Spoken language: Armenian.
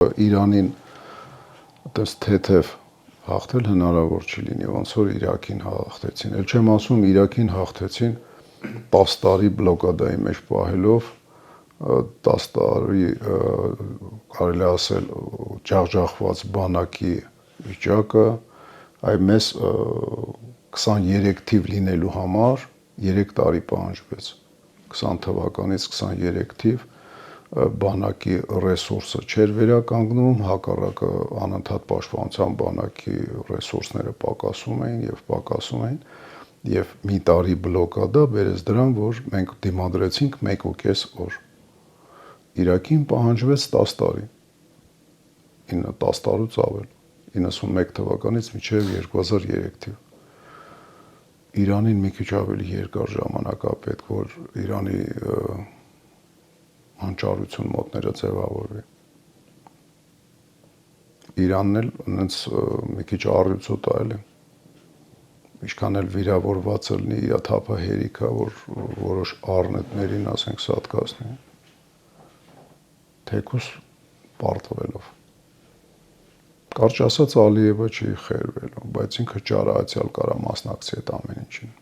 Իրանին այդպես թեթև հաղթել հնարավոր չի լինի, ոնց որ Իրաքին հաղթեցին։ Էլ չեմ ասում Իրաքին հաղթեցին 10 տարի բլոկադայի մեջ պահելով, 10 տարի կարելի ասել ջախջախված բանակի վիճակը, այ մեզ 23 թիվ լինելու համար 3 տարի պահանջվեց։ 20 թվականից 23 թիվ բանակի ռեսուրսը չէր վերականգնում, հակառակը անընդհատ պաշտպանության բանակի ռեսուրսները պակասում էին եւ մի տարի բլոկադա բերեց դրան, որ մենք դիմադրեցինք 1.5 օր։ Իրաքին պահանջվեց 10 տարի, 10 տարուց ավել, 91 թվականից մինչև 2003 թիվ։ Իրանին մի քիչ ավելի երկար ժամանակ է պետք, որ Իրանի հանճարություն մոտները ձևավորվի։ Իրանն էլ հենց մի քիչ առյուծոտ է էլի։ Ինչքան էլ վիրավորված լինի, իր թափը հերիք է, որ որոշ առնետներին, ասենք, սատկացնի։ Թեկուս պարտվելով։ Կարճ ասած Ալիևը չի խերվելու, բայց ինքը ճարահացյալ կարա մասնակցի այդ ամեն ինչին։